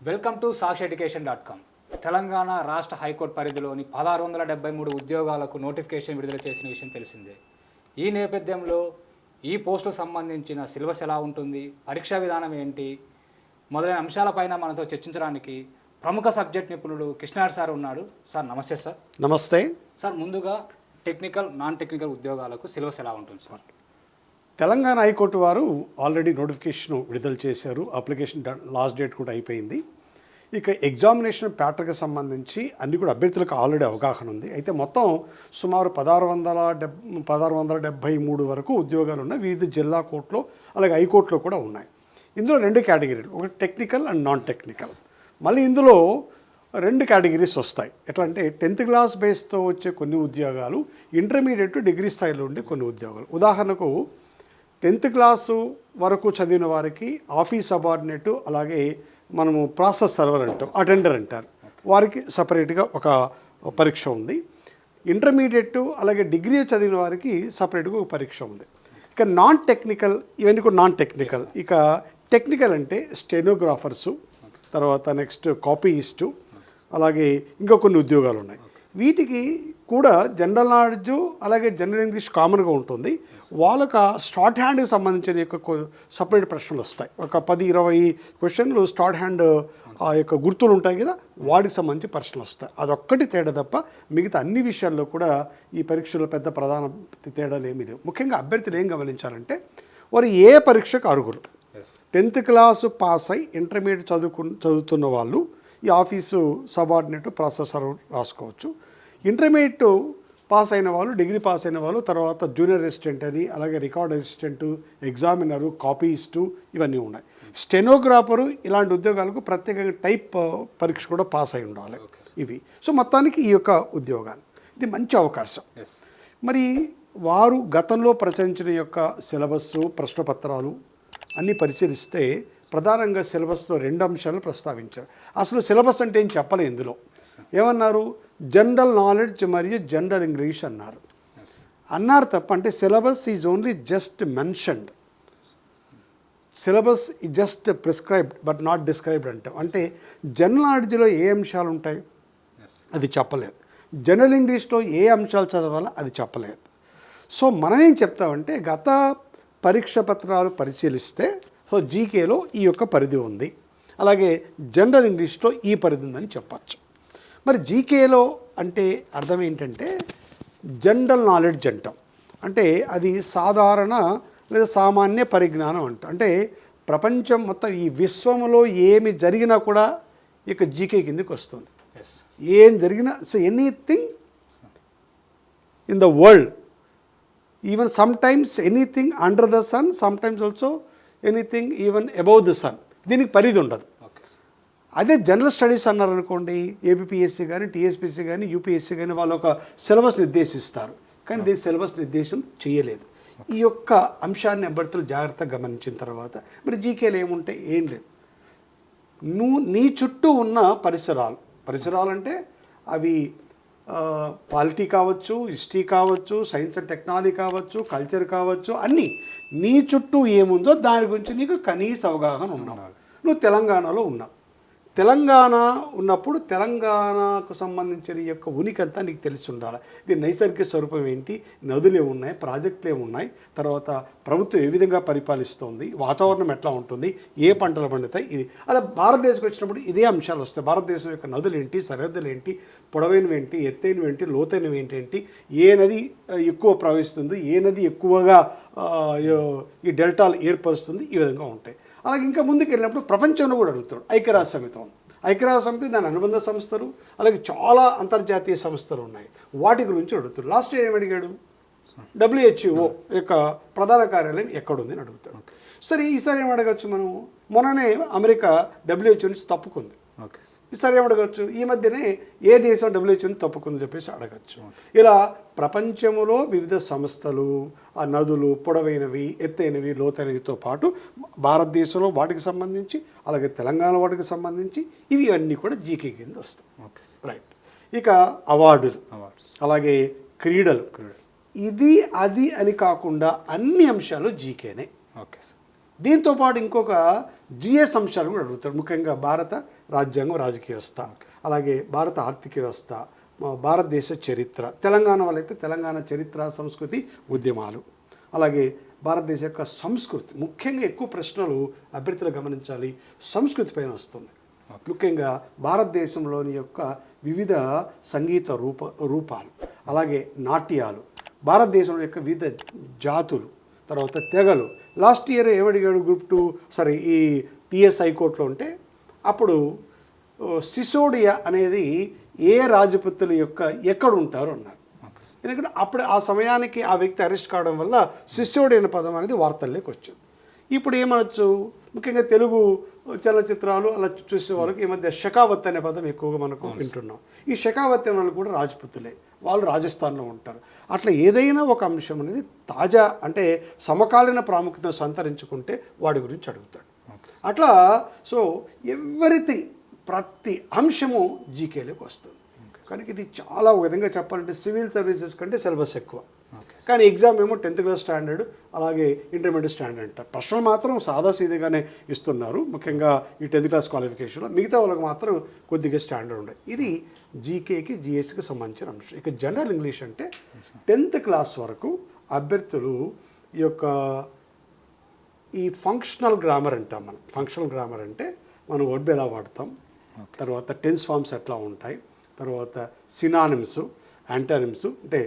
Welcome to saksheducation.com. Telangana రాష్ట్ర high court పరిధిలోని 1673 ఉద్యోగాలకు నోటిఫికేషన్ విడుదల చేసిన విషయం తెలిసిందే. ఈ నేపథ్యంలో ఈ పోస్టుకు సంబంధించిన సిలబస్ ఎలా ఉంటుంది, పరీక్షా విధానం ఏంటి మొదలైన అంశాలపైన మనతో చర్చించడానికి ప్రముఖ సబ్జెక్ట్ నిపుణుడు కృష్ణారెడ్డి సార్ ఉన్నాడు. సార్ నమస్తే సార్. నమస్తే సార్. ముందుగా టెక్నికల్ నాన్ టెక్నికల్ ఉద్యోగాలకు సిలబస్ ఎలా ఉంటుంది సార్? తెలంగాణ హైకోర్టు వారు ఆల్రెడీ నోటిఫికేషన్ విడుదల చేశారు. అప్లికేషన్ లాస్ట్ డేట్ కూడా అయిపోయింది. ఇక ఎగ్జామినేషన్ ప్యాటర్న్కి సంబంధించి అన్ని కూడా అభ్యర్థులకు ఆల్రెడీ అవగాహన ఉంది. అయితే మొత్తం సుమారు 1673 వరకు ఉద్యోగాలు ఉన్నాయి. వివిధ జిల్లా కోర్టులో అలాగే హైకోర్టులో కూడా ఉన్నాయి. ఇందులో రెండు కేటగిరీలు, ఒకటి టెక్నికల్ అండ్ నాన్ టెక్నికల్. మళ్ళీ ఇందులో రెండు కేటగిరీస్ వస్తాయి. ఎట్లా అంటే 10th క్లాస్ బేస్తో వచ్చే కొన్ని ఉద్యోగాలు, ఇంటర్మీడియట్ డిగ్రీ స్థాయిలో ఉండే కొన్ని ఉద్యోగాలు. ఉదాహరణకు 10th క్లాసు వరకు చదివిన వారికి ఆఫీస్ సబార్డినేట్, అలాగే మనము ప్రాసెస్ సర్వర్ అంటాం, అటెండర్ అంటారు, వారికి సపరేట్గా ఒక పరీక్ష ఉంది. ఇంటర్మీడియట్ అలాగే డిగ్రీ చదివిన వారికి సపరేట్గా ఒక పరీక్ష ఉంది. ఇక నాన్ టెక్నికల్, ఇవన్నీ కూడా నాన్ టెక్నికల్. ఇక టెక్నికల్ అంటే స్టెనోగ్రాఫర్సు, తర్వాత నెక్స్ట్ కాపీయిస్టు, అలాగే ఇంకా కొన్ని ఉద్యోగాలు ఉన్నాయి. వీటికి కూడా జనరల్ నాలెడ్జ్ అలాగే జనరల్ ఇంగ్లీష్ కామన్గా ఉంటుంది. వాళ్ళకు స్టార్ట్ హ్యాండ్కి సంబంధించిన యొక్క సపరేట్ ప్రశ్నలు వస్తాయి. ఒక 10-20 క్వశ్చన్లు స్టార్ట్ హ్యాండ్ ఆ యొక్క గుర్తులు ఉంటాయి కదా, వాటికి సంబంధించి ప్రశ్నలు వస్తాయి. అదొక్కటి తేడా తప్ప మిగతా అన్ని విషయాల్లో కూడా ఈ పరీక్షలో పెద్ద ప్రధాన తేడాలు ఏమీ లేవు. ముఖ్యంగా అభ్యర్థులు ఏం గమనించాలంటే, వారు ఏ పరీక్షకు అర్హులు. 10th క్లాసు పాస్ అయి ఇంటర్మీడియట్ చదువుతున్న వాళ్ళు ఈ ఆఫీసు సబార్డినేట్, ప్రాసెసర్ రాసుకోవచ్చు. ఇంటర్మీడియట్ పాస్ అయిన వాళ్ళు, డిగ్రీ పాస్ అయిన వాళ్ళు, తర్వాత జూనియర్ అసిస్టెంట్ అని, అలాగే రికార్డ్ అసిస్టెంటు, ఎగ్జామినరు, కాపీయిస్టు, ఇవన్నీ ఉన్నాయి. స్టెనోగ్రాఫరు ఇలాంటి ఉద్యోగాలకు ప్రత్యేకంగా టైప్ పరీక్ష కూడా పాస్ అయి ఉండాలి. ఇవి సో మొత్తానికి ఈ యొక్క ఉద్యోగాలు ఇది మంచి అవకాశం. మరి వారు గతంలో ప్రచురించిన యొక్క సిలబస్సు, ప్రశ్నపత్రాలు అన్నీ పరిశీలిస్తే ప్రధానంగా సిలబస్లో 2 అంశాలు ప్రస్తావించారు. అసలు సిలబస్ అంటే ఏం చెప్పలే. ఇందులో ఏమన్నారు, జనరల్ నాలెడ్జ్ మరియు జనరల్ ఇంగ్లీష్ అన్నారు తప్ప, అంటే syllabus is only just mentioned, syllabus is just prescribed but not described అంటాం. అంటే జనరల్ నాలెడ్జ్లో ఏ అంశాలు ఉంటాయి అది చెప్పలేదు, జనరల్ ఇంగ్లీష్లో ఏ అంశాలు చదవాలో అది చెప్పలేదు. సో మనం ఏం చెప్తామంటే, గత పరీక్ష పత్రాలు పరిశీలిస్తే సో జీకేలో ఈ యొక్క పరిధి ఉంది, అలాగే జనరల్ ఇంగ్లీష్లో ఈ పరిధి ఉందని చెప్పచ్చు. మరి జీకేలో అంటే అర్థం ఏంటంటే జనరల్ నాలెడ్జ్ అంటాం. అంటే అది సాధారణ లేదా సామాన్య పరిజ్ఞానం అంటాం. అంటే ప్రపంచం మొత్తం, ఈ విశ్వంలో ఏమి జరిగినా కూడా ఇక జీకే కిందకి వస్తుంది. ఏం జరిగినా, so anything in the world, even sometimes anything under the sun, sometimes also anything even above the sun, దీనికి పరిధి ఉండదు. అదే జనరల్ స్టడీస్ అన్నారనుకోండి, ఏబిపిఎస్సి కానీ, టీఎస్పీసీ కానీ, యూపీఎస్సీ కానీ వాళ్ళు ఒక సిలబస్ నిర్దేశిస్తారు, కానీ దీని సిలబస్ నిర్దేశం చేయలేదు. ఈ యొక్క అంశాన్ని అభ్యర్థులు జాగ్రత్తగా గమనించిన తర్వాత మరి జీకేలు ఏముంటే ఏం లేదు. నీ చుట్టూ ఉన్న పరిసరాలు అంటే అవి పాలిటీ కావచ్చు, హిస్టరీ కావచ్చు, సైన్స్ అండ్ టెక్నాలజీ కావచ్చు, కల్చర్ కావచ్చు, అన్నీ నీ చుట్టూ ఏముందో దాని గురించి నీకు కనీస అవగాహన ఉన్నావు. నువ్వు తెలంగాణలో ఉన్నావు, తెలంగాణ ఉన్నప్పుడు తెలంగాణకు సంబంధించిన ఈ యొక్క ఉనికి అంతా నీకు తెలిసి ఉండాలి. ఇది నైసర్గిక స్వరూపం ఏంటి, నదులు ఏమున్నాయి, ప్రాజెక్టులు ఏమున్నాయి, తర్వాత ప్రభుత్వం ఏ విధంగా పరిపాలిస్తుంది, వాతావరణం ఎట్లా ఉంటుంది, ఏ పంటలు పండుతాయి, ఇది అలా భారతదేశంకి వచ్చినప్పుడు ఇదే అంశాలు వస్తాయి. భారతదేశం యొక్క నదులు ఏంటి, సరిహద్దులు ఏంటి, పొడవైనవి ఏంటి, ఎత్తైనవి ఏంటి, లోతైనవి ఏంటి, ఏ నది ఎక్కువ ప్రవహిస్తుంది, ఏ నది ఎక్కువగా ఈ డెల్టాలు ఏర్పరుస్తుంది, ఈ విధంగా ఉంటాయి. అలాగే ఇంకా ముందుకు వెళ్ళినప్పుడు ప్రపంచంలో కూడా అడుగుతాడు. ఐక్యరాజ్య సమితి దాని అనుబంధ సంస్థలు, అలాగే చాలా అంతర్జాతీయ సంస్థలు ఉన్నాయి, వాటి గురించి అడుగుతాడు. లాస్ట్ ఇయర్ ఏమడిగాడు, WHO యొక్క ప్రధాన కార్యాలయం ఎక్కడుంది అని అడుగుతాడు. సరే ఈసారి ఏం అడగచ్చు, మనం మొన్ననే అమెరికా WHO నుంచి తప్పుకుంది. ఈసారి ఏమడగచ్చు, ఈ మధ్యనే ఏ దేశం WHOని తప్పుకుందని చెప్పేసి అడగచ్చు. ఇలా ప్రపంచంలో వివిధ సంస్థలు, ఆ నదులు, పొడవైనవి, ఎత్తైనవి, లోతైనవితో పాటు భారతదేశంలో వాటికి సంబంధించి, అలాగే తెలంగాణ వాటికి సంబంధించి ఇవి అన్నీ కూడా జీకే కింద వస్తాయి. రైట్. ఇక అవార్డులు, అలాగే క్రీడలు, ఇది అది అని కాకుండా అన్ని అంశాలు జీకేనే. దీంతోపాటు ఇంకొక జిఎస్ అంశాలు కూడా అడుగుతారు. ముఖ్యంగా భారత రాజ్యాంగం రాజకీయ వ్యవస్థ, అలాగే భారత ఆర్థిక వ్యవస్థ, భారతదేశ చరిత్ర, తెలంగాణ వాళ్ళైతే తెలంగాణ చరిత్ర సంస్కృతి ఉద్యమాలు, అలాగే భారతదేశ యొక్క సంస్కృతి. ముఖ్యంగా ఎక్కువ ప్రశ్నలు అభ్యర్థులు గమనించాలి సంస్కృతి పైన వస్తున్నాయి. ముఖ్యంగా భారతదేశంలోని యొక్క వివిధ సంగీత రూపాలు, అలాగే నాట్యాలు, భారతదేశంలో యొక్క వివిధ జాతులు, తర్వాత తెగలు. లాస్ట్ ఇయర్ ఏమడిగాడు గ్రూప్ 2 ఈ టిఎస్ హైకోర్టులో ఉంటే అప్పుడు సిసోడియా అనేది ఏ రాజపుత్రుల యొక్క ఎక్కడ ఉంటారు అన్నారు. ఎందుకంటే అప్పుడు ఆ సమయానికి ఆ వ్యక్తి అరెస్ట్ కావడం వల్ల సిసోడియా అనే పదం అనేది వార్తల్లోకి వచ్చింది. ఇప్పుడు ఏమనొచ్చు, ముఖ్యంగా తెలుగు చలనచిత్రాలు అలా చూసే వాళ్ళకి ఈ మధ్య షెకావత్ అనే పదం ఎక్కువగా మనకు వింటున్నాం. ఈ షెకావత్ అనే వాళ్ళు కూడా రాజపుతులే, వాళ్ళు రాజస్థాన్లో ఉంటారు. అట్లా ఏదైనా ఒక అంశం అనేది తాజా అంటే సమకాలీన ప్రాముఖ్యతను సంతరించుకుంటే వాడి గురించి అడుగుతాడు. అట్లా సో ఎవ్రీథింగ్ ప్రతి అంశము జీకేలోకి వస్తుంది. కనుక ఇది చాలా ఒక విధంగా చెప్పాలంటే సివిల్ సర్వీసెస్ కంటే సిలబస్ ఎక్కువ. కానీ ఎగ్జామ్ ఏమో 10th క్లాస్ స్టాండర్డ్, అలాగే ఇంటర్మీడియట్ స్టాండర్డ్ అంటారు. ప్రశ్నలు మాత్రం సాదాసీదిగానే ఇస్తున్నారు, ముఖ్యంగా ఈ 10th క్లాస్ క్వాలిఫికేషన్లో. మిగతా వాళ్ళకి మాత్రం కొద్దిగా స్టాండర్డ్ ఉండే. ఇది జీకేకి జిఎస్కి సంబంధించిన అంశం. ఇక జనరల్ ఇంగ్లీష్ అంటే 10th క్లాస్ వరకు అభ్యర్థులు ఈ యొక్క ఈ ఫంక్షనల్ గ్రామర్ అంటాం మనం. ఫంక్షనల్ గ్రామర్ అంటే మనం వర్బ్ ఎలా వాడతాం, తర్వాత టెన్స్ ఫార్మ్స్ ఎట్లా ఉంటాయి, తర్వాత సినానిమ్స్, యాంటానిమ్స్ అంటే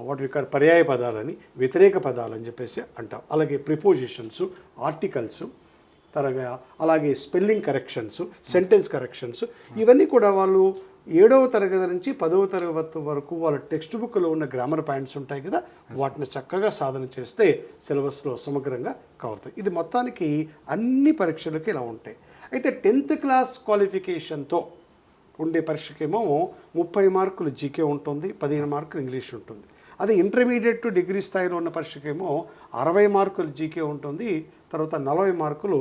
వాటి యొక్క పర్యాయ పదాలని, వ్యతిరేక పదాలని చెప్పేసి అంటాం. అలాగే ప్రిపోజిషన్స్, ఆర్టికల్స్, అలాగే స్పెల్లింగ్ కరెక్షన్స్, సెంటెన్స్ కరెక్షన్స్, ఇవన్నీ కూడా వాళ్ళు 7వ తరగతి నుంచి 10వ తరగతి వరకు వాళ్ళ టెక్స్ట్ బుక్లో ఉన్న గ్రామర్ పాయింట్స్ ఉంటాయి కదా, వాటిని చక్కగా సాధన చేస్తే సిలబస్లో సమగ్రంగా కవర్ అవుతాయి. ఇది మొత్తానికి అన్ని పరీక్షలకి ఇలా ఉంటాయి. అయితే 10th క్లాస్ క్వాలిఫికేషన్తో ఉండే పరీక్షకేమో 30 మార్కులు జీకే ఉంటుంది, 15 మార్కులు ఇంగ్లీష్ ఉంటుంది. అదే ఇంటర్మీడియట్ టు డిగ్రీ స్థాయిలో ఉన్న పరీక్షకేమో 60 మార్కులు జీకే ఉంటుంది, తర్వాత 40 మార్కులు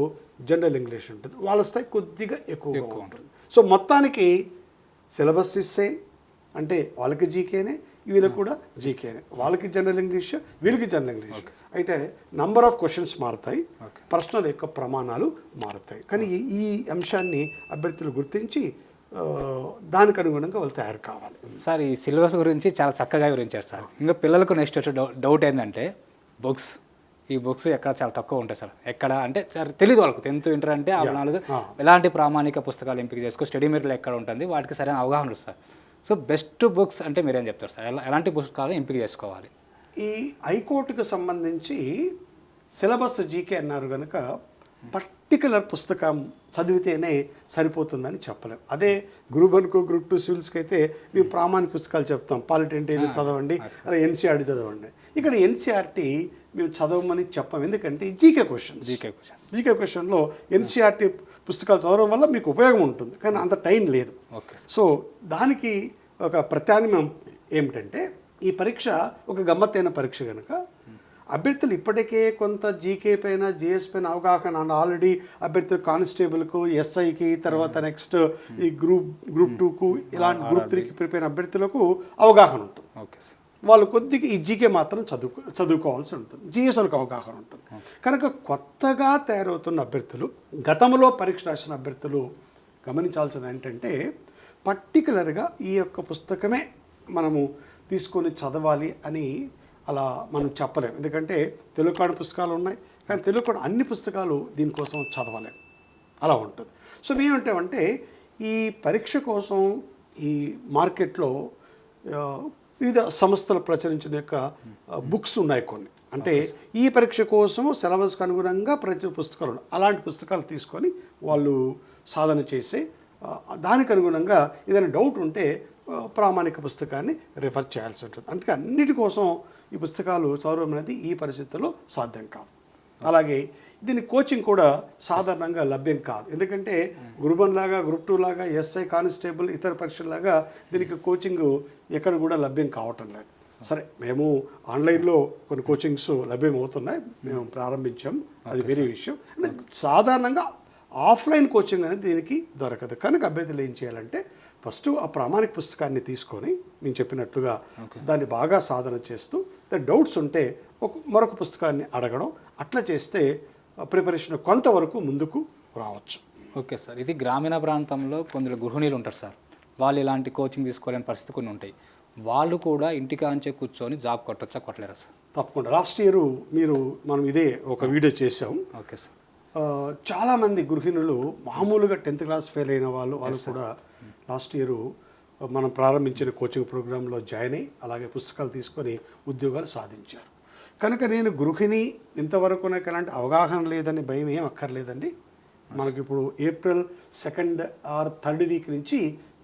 జనరల్ ఇంగ్లీష్ ఉంటుంది. వాళ్ళ స్థాయి కొద్దిగా ఎక్కువగా ఉంటుంది. సో మొత్తానికి సిలబస్ ఇస్ సేమ్, అంటే వాళ్ళకి జీకేనే, వీళ్ళకి కూడా జీకేనే. వాళ్ళకి జనరల్ ఇంగ్లీష్, వీళ్ళకి జనరల్ ఇంగ్లీష్. అయితే నంబర్ ఆఫ్ క్వశ్చన్స్ మారుతాయి, ప్రశ్నల యొక్క ప్రమాణాలు మారుతాయి. కానీ ఈ అంశాన్ని అభ్యర్థులు గుర్తించి దానికి అనుగుణంగా వాళ్ళు తయారు కావాలి. సార్, ఈ సిలబస్ గురించి చాలా చక్కగా వివరించారు సార్. ఇంకా పిల్లలకు నెక్స్ట్ వచ్చే డౌట్ ఏంటంటే బుక్స్. ఈ బుక్స్ ఎక్కడ చాలా తక్కువ ఉంటాయి సార్. ఎక్కడ అంటే సార్ తెలియదు వాళ్ళకు, 10th ఇంటర్ అంటే ఆ 4 ఎలాంటి ప్రామాణిక పుస్తకాలు ఎంపిక చేసుకో, స్టడీ మెటీరియల్ ఎక్కడ ఉంటుంది, వాటికి సరైన అవగాహన ఉంది సార్. సో బెస్ట్ బుక్స్ అంటే మీరేం చెప్తారు సార్? ఎలాంటి పుస్తకాలు ఎంపిక చేసుకోవాలి? ఈ హైకోర్టుకు సంబంధించి సిలబస్ జీకే అన్నారు కనుక పర్టికులర్ పుస్తకం చదివితేనే సరిపోతుందని చెప్పలేము. అదే గ్రూప్ 1కు, గ్రూప్ 2 సివిల్స్కి అయితే మేము ప్రామాణిక పుస్తకాలు చెప్తాం. పాలిటీ అంటే ఇది చదవండి, అలా ఎన్సీఆర్టీ చదవండి. ఇక్కడ ఎన్సీఆర్టీ మేము చదవమని చెప్పాం, ఎందుకంటే జీకే క్వశ్చన్లో ఎన్సీఆర్టీ పుస్తకాలు చదవడం వల్ల మీకు ఉపయోగం ఉంటుంది, కానీ అంత టైం లేదు. సో దానికి ఒక ప్రత్యామ్నాయం ఏమిటంటే ఈ పరీక్ష ఒక గమ్మత్తైన పరీక్ష కనుక అభ్యర్థులు ఇప్పటికే కొంత జీకే పైన, జిఎస్ పైన అవగాహన ఆల్రెడీ అభ్యర్థులు కానిస్టేబుల్కు, ఎస్ఐకి, తర్వాత నెక్స్ట్ ఈ గ్రూప్ 2కు, ఇలాంటి గ్రూప్ 3కి ప్రిపేర్ అభ్యర్థులకు అవగాహన ఉంటుంది. వాళ్ళు కొద్దిగా ఈ జీకే మాత్రం చదువుకోవాల్సి ఉంటుంది, జిఎస్ వాళ్ళకి అవగాహన ఉంటుంది. కనుక కొత్తగా తయారవుతున్న అభ్యర్థులు, గతంలో పరీక్ష రాసిన అభ్యర్థులు గమనించాల్సింది ఏంటంటే పర్టికులర్గా ఈ యొక్క పుస్తకమే మనము తీసుకొని చదవాలి అని అలా మనం చెప్పలేము. ఎందుకంటే తెలుగు కాని పుస్తకాలు ఉన్నాయి, కానీ తెలుగు కాని అన్ని పుస్తకాలు దీనికోసం చదవలేము, అలా ఉంటుంది. సో మేమేమంటామంటే ఈ పరీక్ష కోసం ఈ మార్కెట్లో వివిధ సంస్థలు ప్రచురించిన యొక్క బుక్స్ ఉన్నాయి కొన్ని. అంటే ఈ పరీక్ష కోసం సిలబస్కి అనుగుణంగా ప్రచురించిన పుస్తకాలు ఉన్నాయి. అలాంటి పుస్తకాలు తీసుకొని వాళ్ళు సాధన చేసే దానికి అనుగుణంగా ఏదైనా డౌట్ ఉంటే ప్రామాణిక పుస్తకాన్ని రిఫర్ చేయాల్సి ఉంటుంది. అందుకే అన్నిటి కోసం ఈ పుస్తకాలు చదవడం అనేది ఈ పరిస్థితుల్లో సాధ్యం కాదు. అలాగే దీని కోచింగ్ కూడా సాధారణంగా లభ్యం కాదు, ఎందుకంటే గ్రూప్ 1 లాగా, గ్రూప్ 2 లాగా, ఎస్ఐ, కానిస్టేబుల్, ఇతర పరీక్షలాగా దీనికి కోచింగ్ ఎక్కడ కూడా లభ్యం కావటం లేదు. సరే, మేము ఆన్లైన్లో కొన్ని కోచింగ్స్ లభ్యమవుతున్నాయి, మేము ప్రారంభించాం, అది వేరే విషయం. అంటే సాధారణంగా ఆఫ్లైన్ కోచింగ్ అనేది దీనికి దొరకదు. కనుక అభ్యర్థులు ఏం చేయాలంటే ఫస్ట్ ఆ ప్రామాణిక పుస్తకాన్ని తీసుకొని నేను చెప్పినట్లుగా దాన్ని బాగా సాధన చేస్తూ డౌట్స్ ఉంటే మరొక పుస్తకాన్ని అడగడం, అట్లా చేస్తే ప్రిపరేషన్ కొంతవరకు ముందుకు రావచ్చు. ఓకే సార్, ఇది గ్రామీణ ప్రాంతంలో కొందరు గృహిణీలు ఉంటారు సార్, వాళ్ళు ఇలాంటి కోచింగ్ తీసుకోలేని పరిస్థితి కొన్ని ఉంటాయి. వాళ్ళు కూడా ఇంటికి అంచే కూర్చొని జాబ్ కొట్టొచ్చా కొట్టలేరా సార్? తప్పకుండా. లాస్ట్ ఇయర్ మనం ఇదే ఒక వీడియో చేసాం. Okay sir. చాలామంది గృహిణులు మామూలుగా 10th క్లాస్ ఫెయిల్ అయిన వాళ్ళు కూడా లాస్ట్ ఇయర్ మనం ప్రారంభించిన కోచింగ్ ప్రోగ్రాంలో జాయిన్ అయ్యి అలాగే పుస్తకాలు తీసుకొని ఉద్యోగాలు సాధించారు. కనుక నేను గృహిణి ఇంతవరకు నాకు ఎలాంటి అవగాహన లేదని భయం ఏం అక్కర్లేదండి. మనకి ఇప్పుడు April 2nd or 3rd week నుంచి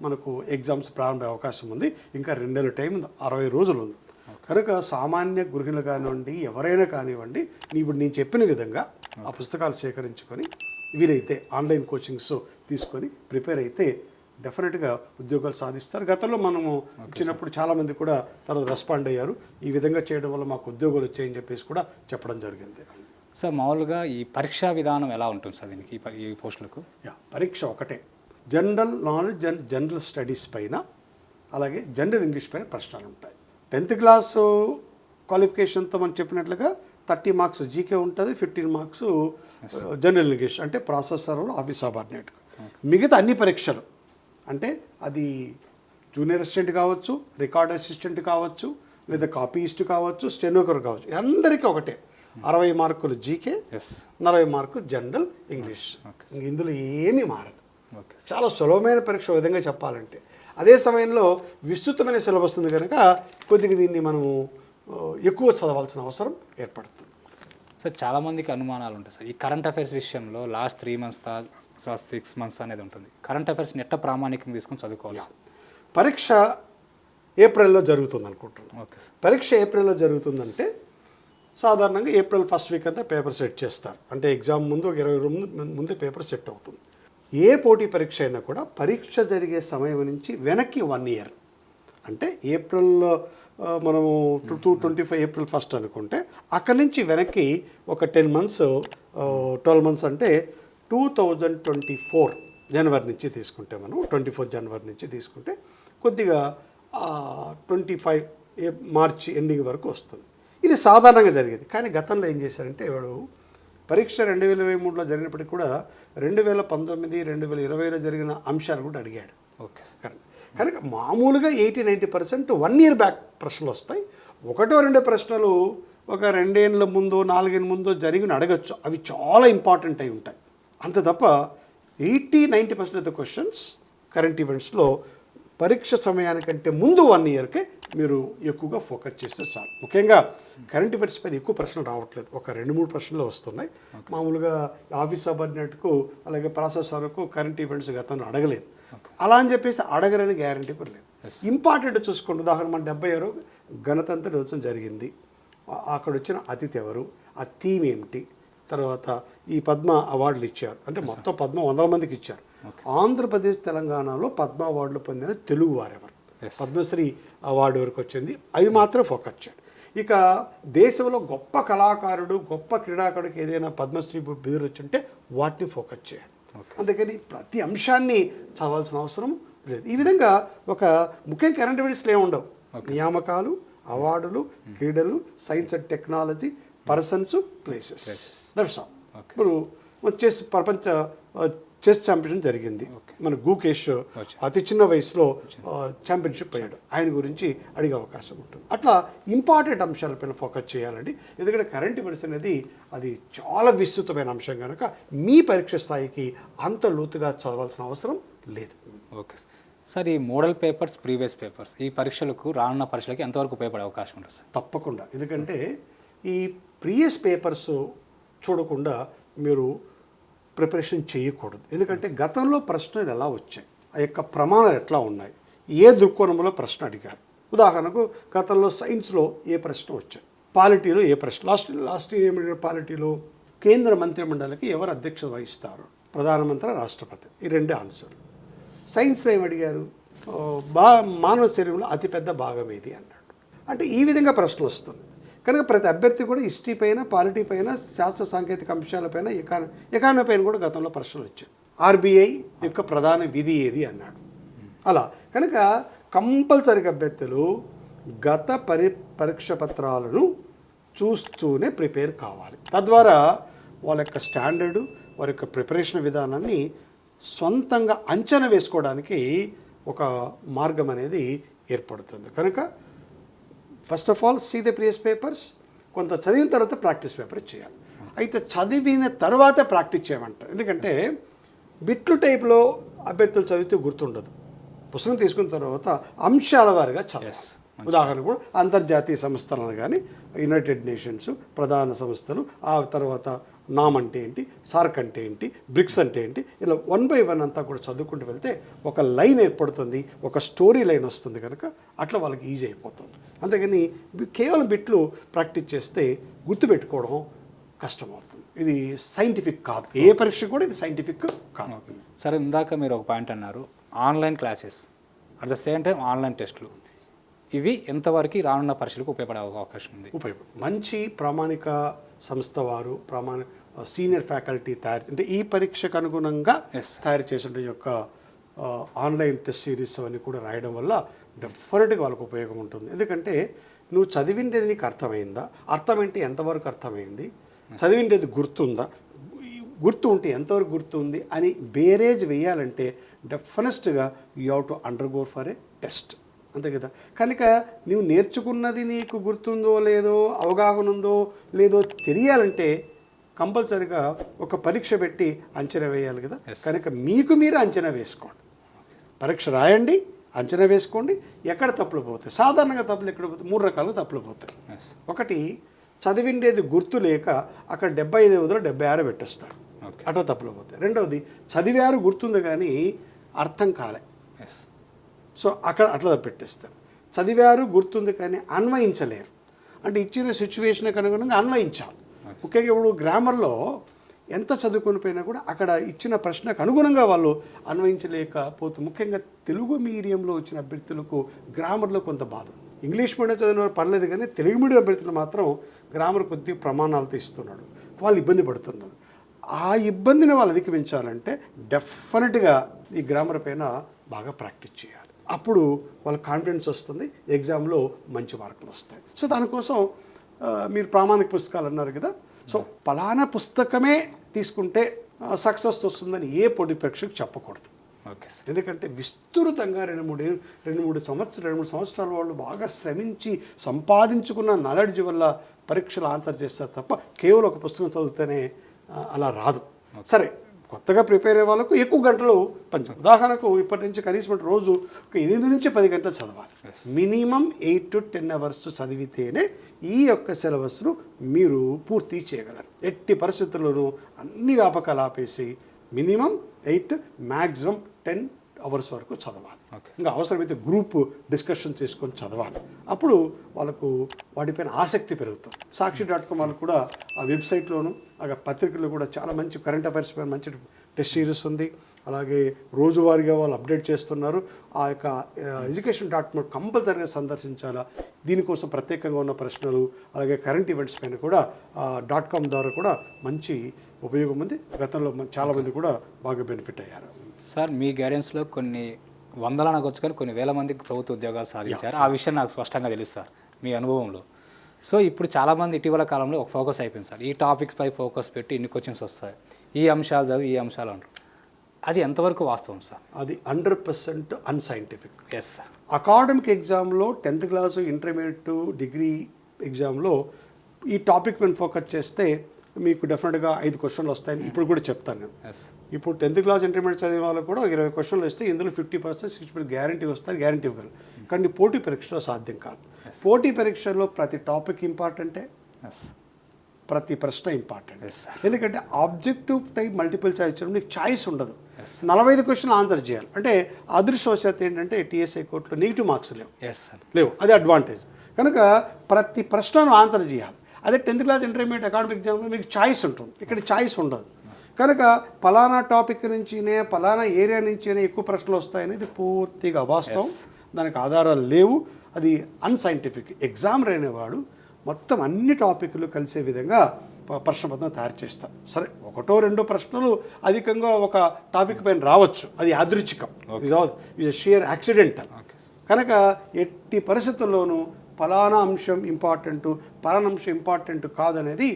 మనకు ఎగ్జామ్స్ ప్రారంభమయ్యే అవకాశం ఉంది. ఇంకా 2 నెలల టైం ఉంది, 60 రోజులు ఉంది. కనుక సామాన్య గృహిణులు కానివ్వండి, ఎవరైనా కానివ్వండి, ఇప్పుడు నేను చెప్పిన విధంగా ఆ పుస్తకాలు సేకరించుకొని వీరైతే ఆన్లైన్ కోచింగ్స్ తీసుకొని ప్రిపేర్ అయితే డెఫినెట్గా ఉద్యోగాలు సాధిస్తారు. గతంలో మనము ఇచ్చినప్పుడు చాలామంది కూడా తర్వాత రెస్పాండ్ అయ్యారు. ఈ విధంగా చేయడం వల్ల మాకు ఉద్యోగాలు వచ్చాయని చెప్పేసి కూడా చెప్పడం జరిగింది. సార్, మామూలుగా ఈ పరీక్షా విధానం ఎలా ఉంటుంది సార్ దీనికి, ఈ పోస్టులకు? పరీక్ష ఒకటే. General knowledge and general studies పైన అలాగే జనరల్ ఇంగ్లీష్ పైన ప్రశ్నలు ఉంటాయి. 10th క్లాసు క్వాలిఫికేషన్తో మనం చెప్పినట్లుగా 30 మార్క్స్ జీకే ఉంటుంది, 15 మార్క్స్ జనరల్ ఇంగ్లీష్ అంటే ప్రాసెసర్ ఆఫీస్ సబార్డినేట్. మిగతా అన్ని పరీక్షలు అంటే అది జూనియర్ అసిస్టెంట్ కావచ్చు, రికార్డ్ అసిస్టెంట్ కావచ్చు, లేదా కాపీయిస్ట్ కావచ్చు, స్టెనోగ్రాఫర్ కావచ్చు, అందరికీ ఒకటే. 60 మార్కులు జీకే, 40 మార్కులు జనరల్ ఇంగ్లీష్. ఇందులో ఏమీ మారదు. చాలా సులభమైన పరీక్ష విధంగా చెప్పాలంటే. అదే సమయంలో విస్తృతమైన సిలబస్ ఉంది కనుక కొద్దిగా దీన్ని మనము ఎక్కువ చదవాల్సిన అవసరం ఏర్పడుతుంది. సార్, చాలామందికి అనుమానాలు ఉంటాయి సార్ ఈ కరెంట్ అఫైర్స్ విషయంలో. లాస్ట్ 3 months 6 months అనేది ఉంటుంది. కరెంట్ అఫైర్స్ నెట్ట ప్రామాణికంగా తీసుకొని చదువుకోవాలి. పరీక్ష ఏప్రిల్లో జరుగుతుంది అనుకుంటున్నాను. Okay sir. పరీక్ష ఏప్రిల్లో జరుగుతుందంటే సాధారణంగా April 1st వీక్ అంతా పేపర్ సెట్ చేస్తారు. అంటే ఎగ్జామ్ ముందు ఒక 20 రోజుల ముందే పేపర్ సెట్ అవుతుంది. ఏ పోటీ పరీక్ష అయినా కూడా పరీక్ష జరిగే సమయం నుంచి వెనక్కి 1 year అంటే ఏప్రిల్లో మనము 2025 April 1st అనుకుంటే అక్కడి నుంచి వెనక్కి ఒక 10 months 12 months అంటే 2024 జనవరి నుంచి తీసుకుంటే మనం 24 జనవరి నుంచి తీసుకుంటే కొద్దిగా 25 మార్చి ఎండింగ్ వరకు వస్తుంది. ఇది సాధారణంగా జరిగేది. కానీ గతంలో ఏం చేశారంటే వాడు పరీక్ష 2023లో జరిగినప్పటికీ కూడా 2019, 2020లో జరిగిన అంశాలు కూడా అడిగాడు. ఓకే. కనుక మామూలుగా 80-90% 1 year బ్యాక్ ప్రశ్నలు వస్తాయి. 1-2 ప్రశ్నలు ఒక 2 ఏళ్ళ ముందు 4 ఏళ్ళ ముందు జరిగిన అడగచ్చు. అవి చాలా ఇంపార్టెంట్ అయి ఉంటాయి. అంత తప్ప 80-90% ఆఫ్ ద క్వశ్చన్స్ కరెంట్ ఈవెంట్స్లో పరీక్ష సమయానికంటే ముందు 1 yearకే మీరు ఎక్కువగా ఫోకస్ చేస్తే చాలు. ముఖ్యంగా కరెంట్ ఈవెంట్స్ పైన ఎక్కువ ప్రశ్నలు రావట్లేదు. ఒక 2-3 ప్రశ్నలు వస్తున్నాయి. మామూలుగా ఆఫీస్ సబార్డినేట్కు అలాగే ప్రాసెసర్కు కరెంట్ ఈవెంట్స్ గతంలో అడగలేదు. అలా అని చెప్పేసి అడగరని గ్యారంటీ కూడా లేదు. ఇంపార్టెంట్ చూసుకోండి. ఉదాహరణ మన 76 గణతంత్ర దినోత్సవం జరిగింది. అక్కడ వచ్చిన అతిథి ఎవరు, ఆ థీమ్ ఏమిటి, తర్వాత ఈ పద్మ అవార్డులు ఇచ్చారు. అంటే మొత్తం పద్మ 100 మందికి ఇచ్చారు. ఆంధ్రప్రదేశ్ తెలంగాణలో పద్మ అవార్డులు పొందిన తెలుగు వారెవరు, పద్మశ్రీ అవార్డు వరకు వచ్చింది, అవి మాత్రం ఫోకస్ చేయండి. ఇక దేశంలో గొప్ప కళాకారుడు, గొప్ప క్రీడాకారుడికి ఏదైనా పద్మశ్రీ బిరుదు వచ్చుంటే వాటిని ఫోకస్ చేయండి. అందుకని ప్రతి అంశాన్ని చదవాల్సిన అవసరం లేదు. ఈ విధంగా ఒక ముఖ్యంగా కరెంట్ అఫైర్స్లో ఏముండవు. నియామకాలు, అవార్డులు, క్రీడలు, science and technology, persons, places, that's all. ఇప్పుడు చెస్ ప్రపంచ చెస్ ఛాంపియన్షిప్ జరిగింది. మన గుకేష్ అతి చిన్న వయసులో ఛాంపియన్షిప్ అయ్యాడు. ఆయన గురించి అడిగే అవకాశం ఉంటుంది. అట్లా ఇంపార్టెంట్ అంశాలపైన ఫోకస్ చేయాలండి. ఎందుకంటే కరెంట్ అఫైర్స్ అనేది అది చాలా విస్తృతమైన అంశం కనుక మీ పరీక్ష స్థాయికి అంత లోతుగా చదవాల్సిన అవసరం లేదు. Okay sir. ఈ మోడల్ పేపర్స్, ప్రీవియస్ పేపర్స్ ఈ పరీక్షలకు రానున్న పరీక్షలకి ఎంతవరకు ఉపయోగపడే అవకాశం ఉంటుంది సార్? తప్పకుండా. ఎందుకంటే ఈ ప్రీవియస్ పేపర్స్ చూడకుండా మీరు ప్రిపరేషన్ చేయకూడదు. ఎందుకంటే గతంలో ప్రశ్నలు ఎలా వచ్చాయి, ఆ యొక్క ప్రమాణాలు ఎట్లా ఉన్నాయి, ఏ దృక్కోణంలో ప్రశ్న అడిగారు. ఉదాహరణకు గతంలో సైన్స్లో ఏ ప్రశ్న వచ్చాయి, పాలిటీలో ఏ ప్రశ్న, లాస్ట్ ఏమి పాలిటీలో కేంద్ర మంత్రిమండలికి ఎవరు అధ్యక్షత వహిస్తారు, ప్రధానమంత్రి, రాష్ట్రపతి, ఈ 2 ఆన్సర్లు. సైన్స్లో ఏమి అడిగారు, మానవ శరీరంలో అతిపెద్ద భాగం ఏది అన్నాడు. అంటే ఈ విధంగా ప్రశ్న వస్తుంది. కనుక ప్రతి అభ్యర్థి కూడా హిస్టరీ పైన, పాలిటీ పైన, శాస్త్ర సాంకేతిక అంశాలపైన, ఎకానమీ పైన కూడా గతంలో ప్రశ్నలు వచ్చాయి. ఆర్బీఐ యొక్క ప్రధాన విధి ఏది అన్నాడు. అలా కనుక కంపల్సరీగా అభ్యర్థులు గత పరీక్ష పత్రాలను చూస్తూనే ప్రిపేర్ కావాలి. తద్వారా వాళ్ళ యొక్క స్టాండర్డు, వారి యొక్క ప్రిపరేషన్ విధానాన్ని సొంతంగా అంచనా వేసుకోవడానికి ఒక మార్గం అనేది ఏర్పడుతుంది. కనుక first of all see the previous papers, కొంత చదివిన తర్వాత ప్రాక్టీస్ పేపర్ చేయాలి. అయితే చదివిన తర్వాత ప్రాక్టీస్ చేయమంటారు. ఎందుకంటే బిట్లు టైప్లో అభ్యర్థులు చదివితే గుర్తుండదు. పుస్తకం తీసుకున్న తర్వాత అంశాల వారిగా చదవాలి. ఉదాహరణకు అంతర్జాతీయ సంస్థలను కానీ యునైటెడ్ నేషన్స్ ప్రధాన సంస్థలు, ఆ తర్వాత నామ్ అంటే ఏంటి, సార్క్ అంటే ఏంటి, బ్రిక్స్ అంటే ఏంటి, ఇలా 1 by 1 అంతా కూడా చదువుకుంటూ వెళ్తే ఒక లైన్ ఏర్పడుతుంది, ఒక స్టోరీ లైన్ వస్తుంది. కనుక అట్లా వాళ్ళకి ఈజీ అయిపోతుంది. అంతేగాని కేవలం బిట్లు ప్రాక్టీస్ చేస్తే గుర్తుపెట్టుకోవడం కష్టమవుతుంది. ఇది సైంటిఫిక్ కాదు. ఏ పరీక్ష కూడా ఇది సైంటిఫిక్ కాదు. సరే, ఇందాక మీరు ఒక పాయింట్ అన్నారు, online classes at the same time online టెస్టులు. ఇవి ఎంతవరకు రానున్న పరీక్షలకు ఉపయోగపడే అవకాశం ఉంది? మంచి ప్రామాణిక సంస్థ వారు సీనియర్ ఫ్యాకల్టీ అంటే ఈ పరీక్షకు అనుగుణంగా తయారు చేసిన యొక్క ఆన్లైన్ టెస్ట్ సిరీస్ అవన్నీ కూడా రాయడం వల్ల డెఫినెట్గా వాళ్ళకు ఉపయోగం ఉంటుంది. ఎందుకంటే నువ్వు చదివిండేది నీకు అర్థమైందా, అర్థమైంటే ఎంతవరకు అర్థమైంది, చదివిండేది గుర్తుందా, గుర్తు ఉంటే ఎంతవరకు గుర్తుంది అని బేరేజ్ వేయాలంటే డెఫినెట్గా you have to undergo for a test, అంతే కదా. కనుక నువ్వు నేర్చుకున్నది నీకు గుర్తుందో లేదో, అవగాహన ఉందో లేదో తెలియాలంటే కంపల్సరిగా ఒక పరీక్ష పెట్టి అంచనా వేయాలి కదా. కనుక మీకు మీరు అంచనా వేసుకోండి, పరీక్ష రాయండి, అంచనా వేసుకోండి. ఎక్కడ తప్పులు పోతాయి, సాధారణంగా తప్పులు ఎక్కడ పోతాయి, 3 రకాలుగా తప్పులు పోతాయి. ఒకటి, చదివిండేది గుర్తు లేక అక్కడ 75 బదులు 76 పెట్టేస్తారు, అట్లా తప్పులు పోతాయి. రెండవది, చదివారు గుర్తుంది కానీ అర్థం కాలే, సో అక్కడ అట్లా పెట్టేస్తారు. చదివారు గుర్తుంది కానీ అన్వయించలేరు, అంటే ఇచ్చిన సిచ్యువేషన్కి అనుగుణంగా అన్వయించాలి. ముఖ్యంగా ఇప్పుడు గ్రామర్లో ఎంత చదువుకొని పోయినా కూడా అక్కడ ఇచ్చిన ప్రశ్నకు అనుగుణంగా వాళ్ళు అన్వయించలేకపోతే, ముఖ్యంగా తెలుగు మీడియంలో వచ్చిన అభ్యర్థులకు గ్రామర్లో కొంత బాధ. ఇంగ్లీష్ మీడియం చదివిన వారు పర్లేదు కానీ తెలుగు మీడియం అభ్యర్థులు మాత్రం గ్రామర్ కొద్ది ప్రమాణాలతో ఇస్తున్నాడు, వాళ్ళు ఇబ్బంది పడుతున్నారు. ఆ ఇబ్బందిని వాళ్ళు అధిగమించాలంటే డెఫినెట్గా ఈ గ్రామర్ పైన బాగా ప్రాక్టీస్ చేయాలి. అప్పుడు వాళ్ళ కాన్ఫిడెన్స్ వస్తుంది, ఎగ్జామ్లో మంచి మార్కులు వస్తాయి. సో దానికోసం మీరు ప్రామాణిక పుస్తకాలు అన్నారు కదా, సో పలానా పుస్తకమే తీసుకుంటే సక్సెస్ వస్తుందని ఏ పోటీ పరీక్షకు చెప్పకూడదు. ఎందుకంటే విస్తృతంగా 2-3 సంవత్సరాల వాళ్ళు బాగా శ్రమించి సంపాదించుకున్న నాలెడ్జ్ వల్ల పరీక్షలు ఆన్సర్ చేస్తారు తప్ప కేవలం ఒక పుస్తకం చదివితేనే అలా రాదు. సరే, కొత్తగా ప్రిపేర్ అయ్యే వాళ్ళకు ఎక్కువ గంటలు ఉదాహరణకు ఇప్పటి నుంచి కనీసం రోజు ఒక 8 నుంచి 10 గంటలు చదవాలి. మినిమం 8 to 10 hours చదివితేనే ఈ యొక్క సిలబస్ను మీరు పూర్తి చేయగలరు. ఎట్టి పరిస్థితుల్లోనూ అన్ని వ్యాపకాలు ఆపేసి మినిమం 8, మ్యాక్సిమం 10 hours వరకు చదవాలి. ఇంకా అవసరమైతే గ్రూప్ డిస్కషన్ చేసుకొని చదవాలి. అప్పుడు వాళ్ళకు వాటిపైన ఆసక్తి పెరుగుతుంది. సాక్షి.com వాళ్ళు కూడా ఆ వెబ్సైట్లోను ఆ పత్రికల్లో కూడా చాలా మంచి కరెంట్ అఫైర్స్ పైన మంచి టెస్ట్ సిరీస్ ఉంది. అలాగే రోజువారీగా వాళ్ళు అప్డేట్ చేస్తున్నారు. ఆ యొక్క education.com కంపల్సరీగా సందర్శించాలా. దీనికోసం ప్రత్యేకంగా ఉన్న ప్రశ్నలు అలాగే కరెంట్ ఈవెంట్స్ పైన కూడా .com ద్వారా కూడా మంచి ఉపయోగం ఉంది. గతంలో చాలామంది కూడా బాగా బెనిఫిట్ అయ్యారు. సార్, మీ గైడెన్స్లో కొన్ని వందల అనకొచ్చు కానీ కొన్ని వేల మందికి ప్రభుత్వ ఉద్యోగాలు సాధించారు. ఆ విషయం నాకు స్పష్టంగా తెలుసు సార్ మీ అనుభవంలో. సో ఇప్పుడు చాలామంది ఇటీవల కాలంలో ఒక ఫోకస్ అయిపోయింది సార్, ఈ టాపిక్స్ పై ఫోకస్ పెట్టి ఇన్ని క్వశ్చన్స్ వస్తాయి, ఈ అంశాలు చదివి ఈ అంశాలు అంటారు. అది ఎంతవరకు వాస్తవం సార్? అది 100% అన్సైంటిఫిక్. Yes sir. అకాడమిక్ ఎగ్జామ్లో 10th క్లాసు ఇంటర్మీడియట్ డిగ్రీ ఎగ్జామ్లో ఈ టాపిక్ పైన ఫోకస్ చేస్తే మీకు డెఫినెట్గా 5 క్వశ్చన్లు వస్తాయని ఇప్పుడు కూడా చెప్తాను నేను. ఇప్పుడు 10th క్లాస్ ఇంటర్మీడియట్ చదివే వాళ్ళకు కూడా 20 క్వశ్చన్లు వస్తే ఇందులో 50%, 60% గ్యారంటీ వస్తాయి, గ్యారంటీ ఇవ్వగలరు. కానీ పోటీ పరీక్షలో సాధ్యం కాదు. పోటీ పరీక్షలో ప్రతి టాపిక్ ఇంపార్టెంటే, ప్రతి ప్రశ్న ఇంపార్టెంట్. ఎందుకంటే ఆబ్జెక్టివ్ టైప్ మల్టిపుల్ చాయిస్ ఇచ్చడం నీకు చాయిస్ ఉండదు. 45 క్వశ్చన్లు ఆన్సర్ చేయాలి అంటే అదృష్టవశాత్తు ఏంటంటే టీఎస్ఐ కోర్టులో నెగిటివ్ మార్క్స్ లేవు, అది అడ్వాంటేజ్. కనుక ప్రతి ప్రశ్నను ఆన్సర్ చేయాలి. అదే 10th క్లాస్ ఇంటర్మీడియట్ అకాడమిక్ ఎగ్జామ్లో మీకు చాయిస్ ఉంటుంది, ఇక్కడ చాయిస్ ఉండదు. కనుక పలానా టాపిక్ నుంచినే పలానా ఏరియా నుంచినే ఎక్కువ ప్రశ్నలు వస్తాయనేది పూర్తిగా అవాస్తవం, దానికి ఆధారాలు లేవు, అది అన్సైంటిఫిక్. ఎగ్జామ్ అనేవాడు మొత్తం అన్ని టాపిక్లు కలిసే విధంగా ప్రశ్నపత్రం తయారు చేస్తారు. సరే, 1-2 ప్రశ్నలు అధికంగా ఒక టాపిక్ పైన రావచ్చు, అది యాదృచ్ఛికం, ఇది షియర్ యాక్సిడెంటల్. కనుక ఎట్టి పరిస్థితుల్లోనూ పలానా అంశం ఇంపార్టెంట్, పలానా అంశం ఇంపార్టెంట్ కాదనేది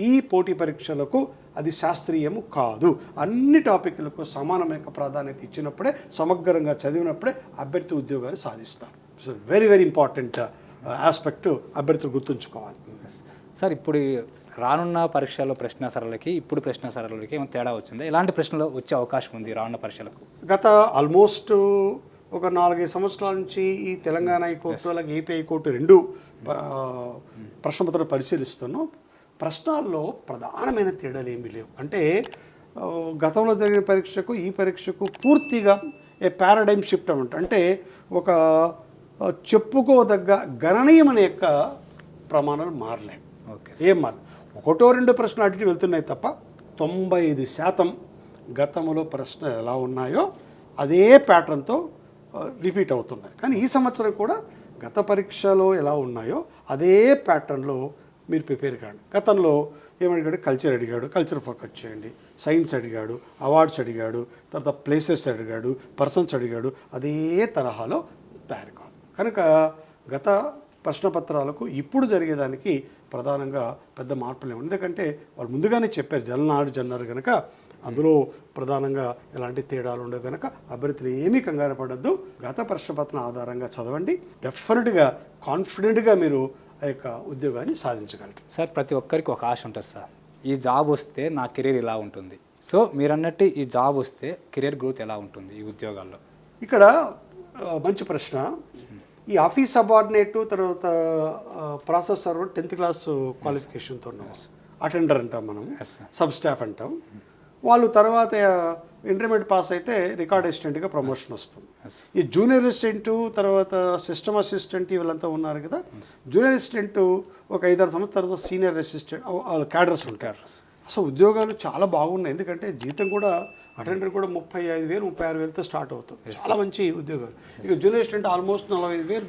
ఈ పోటీ పరీక్షలకు అది శాస్త్రీయము కాదు. అన్ని టాపిక్లకు సమానమైన ప్రాధాన్యత ఇచ్చినప్పుడే, సమగ్రంగా చదివినప్పుడే అభ్యర్థి ఉద్యోగాలు సాధిస్తారు. It's very very important aspect అభ్యర్థులు గుర్తుంచుకోవాలి. సార్, ఇప్పుడు రానున్న పరీక్షల్లో ప్రశ్నాసరాలకి ఇప్పుడు ప్రశ్నాసరాలకి ఏమైనా తేడా వచ్చిందా? ఎలాంటి ప్రశ్నలు వచ్చే అవకాశం ఉంది రానున్న పరీక్షలకు? గత ఆల్మోస్ట్ ఒక 4-5 సంవత్సరాల నుంచి ఈ తెలంగాణ హైకోర్టు అలాగే ఏపీ హైకోర్టు రెండు ప్రశ్నపత్రాలు పరిశీలిస్తున్నాం. ప్రశ్నల్లో ప్రధానమైన తేడాలు ఏమీ లేవు. అంటే గతంలో జరిగిన పరీక్షకు ఈ పరీక్షకు పూర్తిగా ఏ పారాడైమ్ షిఫ్ట్ అన్నమాట. అంటే ఒక చెప్పుకోదగ్గ గణనీయమైన యొక్క ప్రమాణాలు మారలేవు. ఏం మారలేదు. 1-2 ప్రశ్నలు అటు వెళ్తున్నాయి తప్ప 95% గతంలో ప్రశ్నలు ఎలా ఉన్నాయో అదే ప్యాటర్న్తో రిపీట్ అవుతున్నాయి. కానీ ఈ సంవత్సరం కూడా గత పరీక్షలో ఎలా ఉన్నాయో అదే ప్యాటర్న్లో మీరు ప్రిపేర్ కాండి. గతంలో ఏమడిగాడు? కల్చర్ అడిగాడు, కల్చర్ ఫోకస్ చేయండి. సైన్స్ అడిగాడు, అవార్డ్స్ అడిగాడు, తర్వాత ప్లేసెస్ అడిగాడు, పర్సన్స్ అడిగాడు. అదే తరహాలో తయారు కావాలి. కనుక గత ప్రశ్నపత్రాలకు ఇప్పుడు జరిగేదానికి ప్రధానంగా పెద్ద మార్పులు లేవు. ఎందుకంటే వాళ్ళు ముందుగానే చెప్పారు జనరల్ కనుక అందులో ప్రధానంగా ఎలాంటి తేడాలు ఉండవు. కనుక అభ్యర్థులు ఏమీ కంగారు పడద్దు. గత ప్రశ్నపత్రం ఆధారంగా చదవండి. డెఫినెట్గా కాన్ఫిడెంట్గా మీరు ఆ యొక్క ఉద్యోగాన్ని సాధించగలరు. సార్, ప్రతి ఒక్కరికి ఒక ఆశ ఉంటుంది సార్. ఈ జాబ్ వస్తే నా కెరీర్ ఇలా ఉంటుంది. సో మీరు అన్నట్టు ఈ జాబ్ వస్తే కెరీర్ గ్రోత్ ఎలా ఉంటుంది ఈ ఉద్యోగాల్లో? ఇక్కడ మంచి ప్రశ్న. ఈ ఆఫీస్ సబార్డినేటు తర్వాత ప్రాసెస్ సర్వర్ 10th క్లాస్ క్వాలిఫికేషన్తో ఉన్నాం. అటెండర్ అంటాం మనం, సబ్ స్టాఫ్ అంటాం. వాళ్ళు తర్వాత ఇంటర్మీడియట్ పాస్ అయితే రికార్డ్ అసిస్టెంట్గా ప్రమోషన్ వస్తుంది. ఈ జూనియర్ అసిస్టెంట్ తర్వాత సిస్టమ్ అసిస్టెంట్ వీళ్ళంతా ఉన్నారు కదా. జూనియర్ అసిస్టెంట్ ఒక 5-6 సంవత్సరాల తర్వాత సీనియర్ అసిస్టెంట్ క్యాడర్స్ ఉంటారు. అసలు ఉద్యోగాలు చాలా బాగున్నాయి. ఎందుకంటే జీతం కూడా అటెండర్ కూడా 35,000 36,000తో స్టార్ట్ అవుతుంది. చాలా మంచి ఉద్యోగాలు. ఇక జూనియర్ అసిస్టెంట్ ఆల్మోస్ట్ 45,000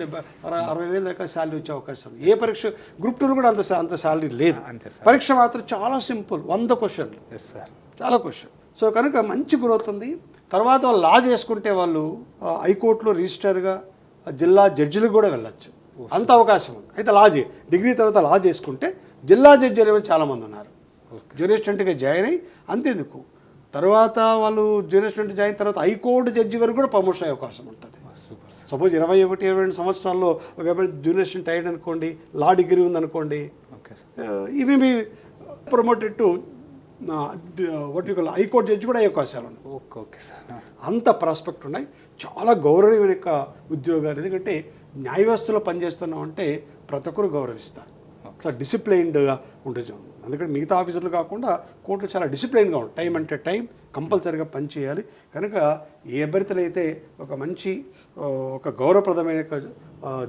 60,000 దాకా శాలరీ వచ్చే అవకాశం. ఏ పరీక్ష గ్రూప్ 2 కూడా అంత శాలరీ లేదు. పరీక్ష మాత్రం చాలా సింపుల్, 100 క్వశ్చన్లు, చాలా క్వశ్చన్. సో కనుక మంచి గ్రోత్ ఉంది. తర్వాత వాళ్ళు లా చేసుకుంటే వాళ్ళు హైకోర్టులో రిజిస్టర్గా జిల్లా జడ్జిలకు కూడా వెళ్ళచ్చు. అంత అవకాశం ఉంది. అయితే డిగ్రీ తర్వాత లా చేసుకుంటే జిల్లా జడ్జి అనేవి చాలామంది ఉన్నారు. జూనియర్ అసిస్టెంట్గా జాయిన్ అయ్యి అంతేందుకు తర్వాత వాళ్ళు జూనియర్ అసిస్టెంట్ జాయిన్ తర్వాత హైకోర్టు జడ్జి వరకు కూడా ప్రమోషన్ అయ్యే అవకాశం ఉంటుంది. సపోజ్ 21-22 సంవత్సరాల్లో ఒక జూనియర్ అసిస్టెంట్ అయ్యాడు అనుకోండి, లా డిగ్రీ ఉందనుకోండి, ఇవి మీ ప్రమోటెడ్ టు హైకోర్టు జడ్జి కూడా అయ్యే అవకాశాలు ఉన్నాయి. ఓకే సార్, అంత ప్రాస్పెక్ట్ ఉన్నాయి. చాలా గౌరవనీయమైన యొక్క ఉద్యోగాలు. ఎందుకంటే న్యాయ వ్యవస్థలో పనిచేస్తున్నాం అంటే ప్రతి ఒక్కరు గౌరవిస్తారు. చాలా డిసిప్లైన్డ్గా ఉంటుంది. అందుకని మిగతా ఆఫీసర్లు కాకుండా కోర్టులు చాలా డిసిప్లైన్గా ఉంటాయి. టైం అంటే టైం, కంపల్సరీగా పనిచేయాలి. కనుక ఏ అభ్యర్థులైతే ఒక గౌరవప్రదమైన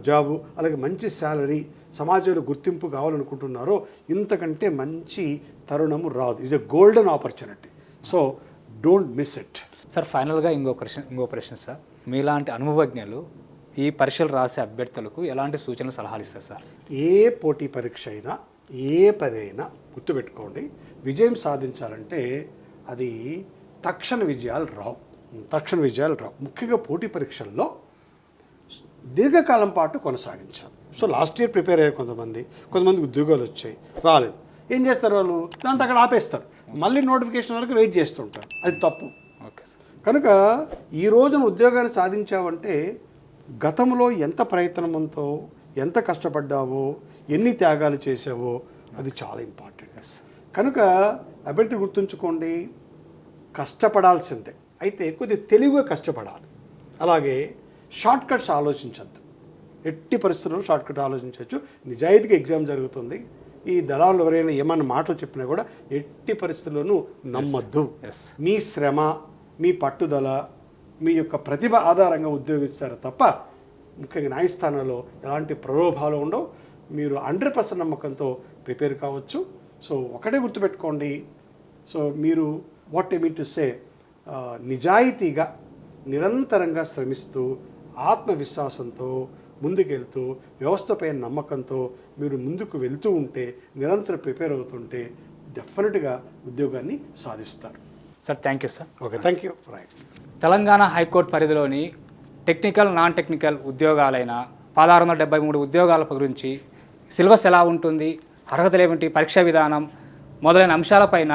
జాబు అలాగే మంచి శాలరీ సమాజంలో గుర్తింపు కావాలనుకుంటున్నారో ఇంతకంటే మంచి తరుణము రాదు. Is a golden opportunity. So don't miss it. Sir, ఫైనల్గా ఇంకో ప్రశ్న సార్. మీలాంటి అనుభవజ్ఞులు ఈ పరీక్షలు రాసే అభ్యర్థులకు ఎలాంటి సూచనలు సలహాలు ఇస్తారు సార్? ఏ పోటీ పరీక్ష అయినా ఏ పని అయినా గుర్తుపెట్టుకోండి, విజయం సాధించాలంటే అది తక్షణ విజయాలు రావు. ముఖ్యంగా పోటీ పరీక్షల్లో దీర్ఘకాలం పాటు కొనసాగించాలి. సో లాస్ట్ ఇయర్ ప్రిపేర్ అయ్యారు కొంతమంది ఉద్యోగాలు వచ్చాయి, రాలేదు. ఏం చేస్తారు వాళ్ళు? దాంతో అక్కడ ఆపేస్తారు. మళ్ళీ నోటిఫికేషన్ వరకు వెయిట్ చేస్తుంటారు. అది తప్పు. Okay sir. కనుక ఈ రోజున ఉద్యోగాన్ని సాధించావంటే గతంలో ఎంత ప్రయత్నం ఉందో, ఎంత కష్టపడ్డావో, ఎన్ని త్యాగాలు చేసావో అది చాలా ఇంపార్టెంట్. కనుక అభ్యర్థి గుర్తుంచుకోండి, కష్టపడాల్సిందే. అయితే కొద్దిగా తెలివిగా కష్టపడాలి. అలాగే షార్ట్ కట్స్ ఆలోచించద్దు. ఎట్టి పరిస్థితుల్లో షార్ట్ కట్ ఆలోచించవచ్చు. నిజాయితీగా ఎగ్జామ్ జరుగుతుంది. ఈ దళాలు ఎవరైనా ఏమన్నా మాటలు చెప్పినా కూడా ఎట్టి పరిస్థితుల్లోనూ నమ్మద్దు. మీ శ్రమ, మీ పట్టుదల, మీ యొక్క ప్రతిభ ఆధారంగా ఉద్యోగిస్తారు తప్ప ముఖ్యంగా న్యాయస్థానంలో ఎలాంటి ప్రలోభాలు ఉండవు. మీరు 100% నమ్మకంతో ప్రిపేర్ కావచ్చు. సో ఒకటే గుర్తుపెట్టుకోండి. సో మీరు what I mean to say, నిజాయితీగా నిరంతరంగా శ్రమిస్తూ ఆత్మవిశ్వాసంతో ముందుకెళ్తూ వ్యవస్థపై నమ్మకంతో మీరు ముందుకు వెళ్తూ ఉంటే, నిరంతరం ప్రిపేర్ అవుతుంటే డెఫినెట్గా ఉద్యోగాన్ని సాధిస్తారు. Sir, thank you sir. Okay, thank you. Right. Telangana high court పరిధిలోని టెక్నికల్, నాన్ టెక్నికల్ ఉద్యోగాలైన 1673 ఉద్యోగాల గురించి, సిలబస్ ఎలా ఉంటుంది, అర్హతలు ఏమిటి, పరీక్షా విధానం మొదలైన అంశాలపైన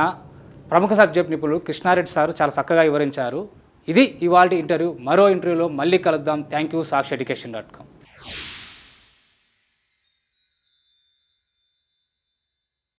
ప్రముఖ సబ్జెక్ట్ నిపుణులు కృష్ణారెడ్డి సార్ చాలా చక్కగా వివరించారు. ఇది ఇవాల్టి ఇంటర్వ్యూ. మరో ఇంటర్వ్యూలో మళ్ళీ కలుద్దాం. Thank you. సాక్షి ఎడ్యుకేషన్.com.